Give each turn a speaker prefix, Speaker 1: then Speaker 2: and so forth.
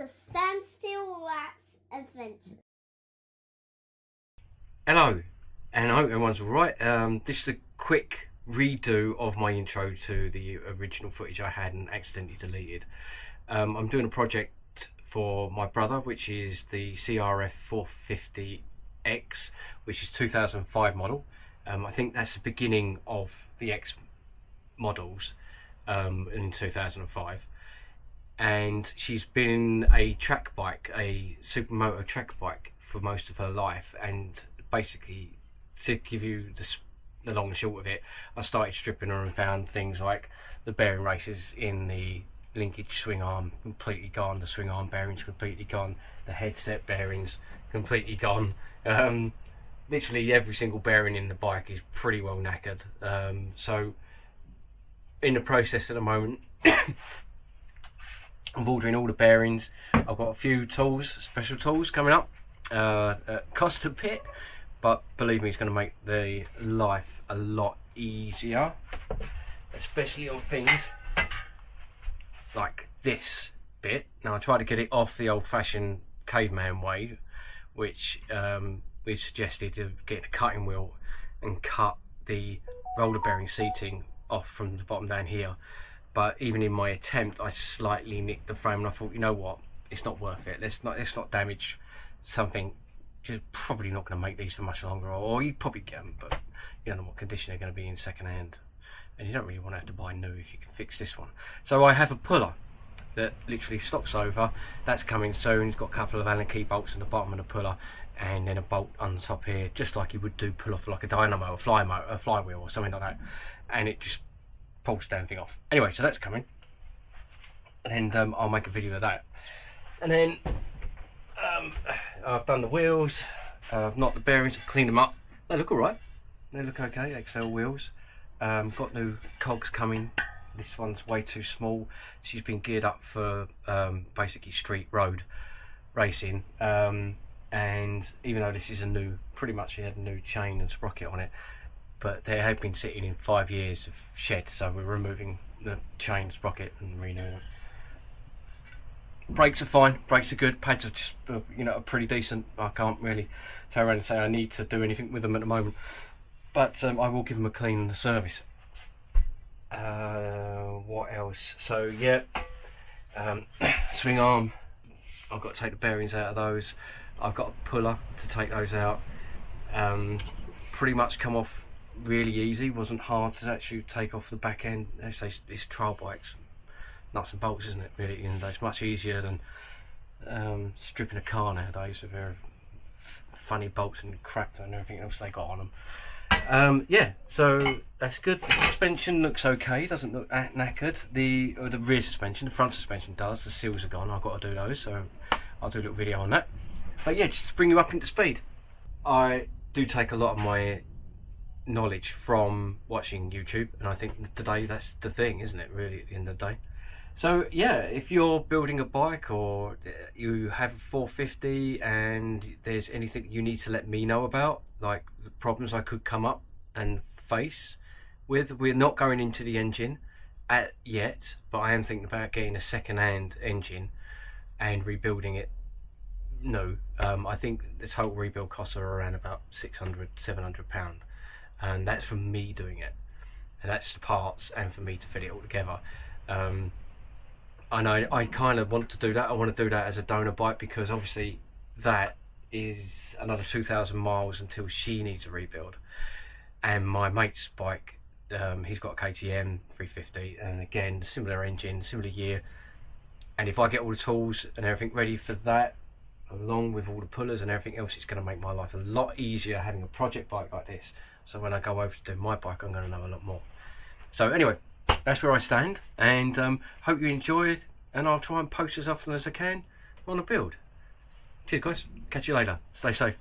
Speaker 1: to Standstill Rats Adventure.
Speaker 2: Hello, and I hope everyone's alright. This is a quick redo of my intro to the original footage I had and accidentally deleted. I'm doing a project for my brother, which is the crf450x, which is 2005 model. I think that's the beginning of the X models in 2005. And she's been a track bike, a supermoto track bike for most of her life. And basically, to give you the long and short of it, I started stripping her and found things like the bearing races in the linkage swing arm completely gone, the swing arm bearings completely gone, the headset bearings completely gone. Literally every single bearing in the bike is pretty well knackered. So in the process at the moment of ordering all the bearings. I've got a few tools, special tools coming up. Cost a bit, but believe me, it's going to make the life a lot easier, especially on things like this bit. Now I try to get it off the old-fashioned caveman way, which we suggested of getting a cutting wheel and cut the roller bearing seating off from the bottom down here. But even in my attempt, I slightly nicked the frame, and I thought, you know what, it's not worth it. Let's not damage something. Just probably not going to make these for much longer, or you probably can, but you don't know what condition they're going to be in second hand, and you don't really want to have to buy new if you can fix this one. So I have a puller that literally stops over. That's coming soon. It's got a couple of Allen key bolts in the bottom of the puller, and then a bolt on the top here, just like you would do pull off like a dynamo, a flywheel or something like that, and it just pulls the damn thing off. Anyway, so that's coming, and I'll make a video of that. And then I've done the wheels, I've knocked the bearings, I've cleaned them up. They look alright, they look okay, XL wheels. Got new cogs coming. This one's way too small. She's been geared up for basically street road racing, and even though this is a new, pretty much it had a new chain and sprocket on it, but they have been sitting in 5 years of shed, so we're removing the chain sprocket and renewing it. Brakes are fine, brakes are good, pads are just are pretty decent. I can't really turn around and say I need to do anything with them at the moment, but I will give them a clean service. What else? So yeah, swing arm, I've got to take the bearings out of those. I've got a puller to take those out. Pretty much come off really easy, wasn't hard to actually take off the back end. They say it's trial bikes, nuts and bolts, isn't it, really? And it's much easier than stripping a car nowadays with their funny bolts and crap and everything else they got on them. Yeah, so that's good. The suspension looks okay, doesn't look knackered. The rear suspension, the front suspension does. The seals are gone, I've got to do those, so I'll do a little video on that. But yeah, just to bring you up into speed. I do take a lot of my knowledge from watching YouTube, and I think today that's the thing, isn't it, really, at the end of the day. So yeah, if you're building a bike or you have a 450 and there's anything you need to let me know about, like the problems I could come up and face with, we're not going into the engine yet, but I am thinking about getting a second-hand engine and rebuilding it. No, I think the total rebuild costs are around about £600–700, and that's for me doing it, and that's the parts and for me to fit it all together. I know I kind of want to do that. I want to do that as a donor bike, because obviously that is another 2,000 miles until she needs a rebuild. And my mate's bike, he's got a KTM 350, and again, similar engine, similar year. And if I get all the tools and everything ready for that, along with all the pullers and everything else, it's going to make my life a lot easier having a project bike like this. So when I go over to do my bike, I'm going to know a lot more. So anyway, that's where I stand, and hope you enjoyed, and I'll try and post as often as I can on a build. Cheers guys, catch you later, stay safe.